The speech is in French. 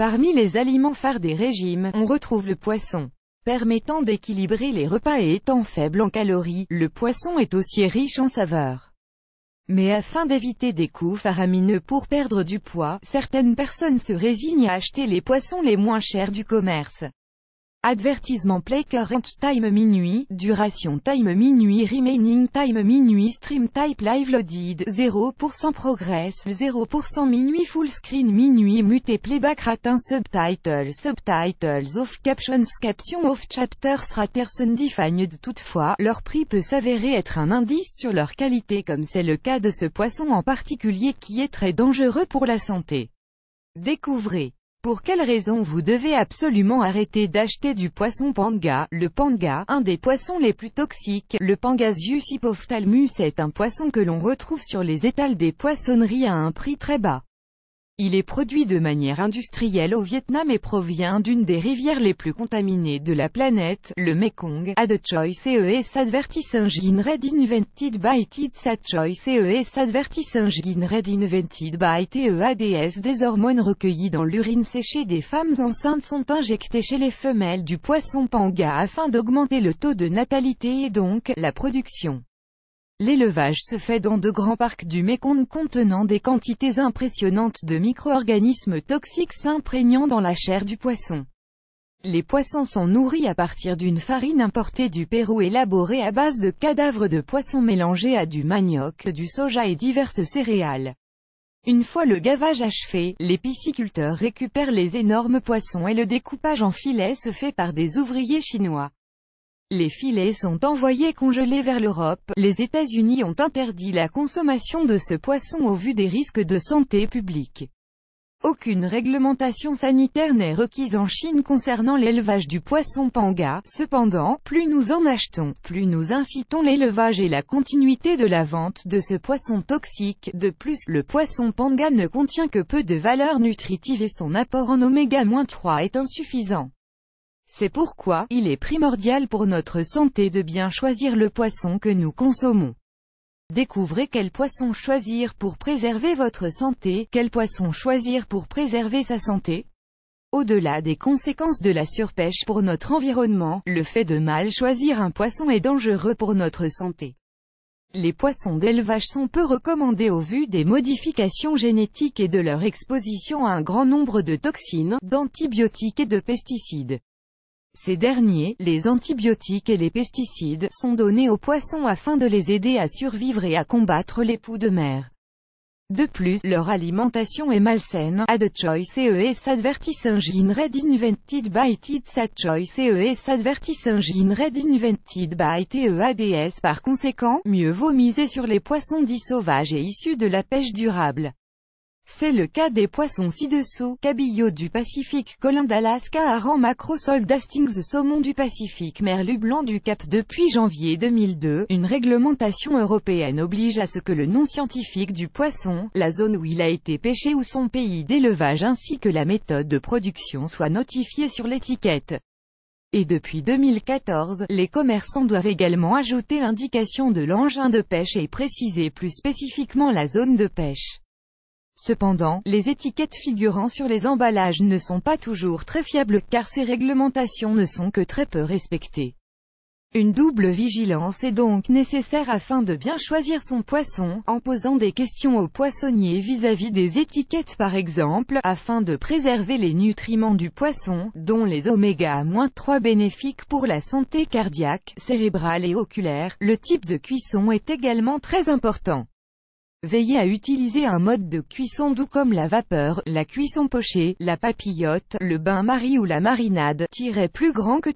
Parmi les aliments phares des régimes, on retrouve le poisson. Permettant d'équilibrer les repas et étant faible en calories, le poisson est aussi riche en saveurs. Mais afin d'éviter des coups faramineux pour perdre du poids, certaines personnes se résignent à acheter les poissons les moins chers du commerce. Advertisement play current time minuit, duration time minuit remaining time minuit stream type live loaded 0% progress 0% minuit full screen minuit muté playback ratin subtitles off captions off chapters raters undefined. Toutefois, leur prix peut s'avérer être un indice sur leur qualité comme c'est le cas de ce poisson en particulier qui est très dangereux pour la santé. Découvrez. Pour quelles raisons vous devez absolument arrêter d'acheter du poisson panga? Le panga, un des poissons les plus toxiques, le Pangasius hypophtalmus est un poisson que l'on retrouve sur les étals des poissonneries à un prix très bas. Il est produit de manière industrielle au Vietnam et provient d'une des rivières les plus contaminées de la planète, le Mekong. Ad choice ES advertising red invented by TIDS. Ad choice ES advertising red invented by TEADS. Des hormones recueillies dans l'urine séchée des femmes enceintes sont injectées chez les femelles du poisson panga afin d'augmenter le taux de natalité et donc, la production. L'élevage se fait dans de grands parcs du Mékong contenant des quantités impressionnantes de micro-organismes toxiques s'imprégnant dans la chair du poisson. Les poissons sont nourris à partir d'une farine importée du Pérou élaborée à base de cadavres de poissons mélangés à du manioc, du soja et diverses céréales. Une fois le gavage achevé, les pisciculteurs récupèrent les énormes poissons et le découpage en filets se fait par des ouvriers chinois. Les filets sont envoyés congelés vers l'Europe. Les États-Unis ont interdit la consommation de ce poisson au vu des risques de santé publique. Aucune réglementation sanitaire n'est requise en Chine concernant l'élevage du poisson panga. Cependant, plus nous en achetons, plus nous incitons l'élevage et la continuité de la vente de ce poisson toxique. De plus, le poisson panga ne contient que peu de valeur nutritive et son apport en oméga-3 est insuffisant. C'est pourquoi, il est primordial pour notre santé de bien choisir le poisson que nous consommons. Découvrez quel poisson choisir pour préserver votre santé, quel poisson choisir pour préserver sa santé. Au-delà des conséquences de la surpêche pour notre environnement, le fait de mal choisir un poisson est dangereux pour notre santé. Les poissons d'élevage sont peu recommandés au vu des modifications génétiques et de leur exposition à un grand nombre de toxines, d'antibiotiques et de pesticides. Ces derniers, les antibiotiques et les pesticides, sont donnés aux poissons afin de les aider à survivre et à combattre les poux de mer. De plus, leur alimentation est malsaine. Ad choice ES advertising red invented by TIDS. Ad choice ES advertising red invented by TEADS. Par conséquent, mieux vaut miser sur les poissons dits sauvages et issus de la pêche durable. C'est le cas des poissons ci-dessous: cabillaud du Pacifique, colin d'Alaska, hareng maquereau solde Hastings, saumon du Pacifique, merlu blanc du Cap. Depuis janvier 2002, une réglementation européenne oblige à ce que le nom scientifique du poisson, la zone où il a été pêché ou son pays d'élevage ainsi que la méthode de production soient notifiés sur l'étiquette. Et depuis 2014, les commerçants doivent également ajouter l'indication de l'engin de pêche et préciser plus spécifiquement la zone de pêche. Cependant, les étiquettes figurant sur les emballages ne sont pas toujours très fiables car ces réglementations ne sont que très peu respectées. Une double vigilance est donc nécessaire afin de bien choisir son poisson, en posant des questions aux poissonniers vis-à-vis des étiquettes par exemple, afin de préserver les nutriments du poisson, dont les oméga-3 bénéfiques pour la santé cardiaque, cérébrale et oculaire. Le type de cuisson est également très important. Veillez à utiliser un mode de cuisson doux comme la vapeur, la cuisson pochée, la papillote, le bain-marie ou la marinade, plus grand que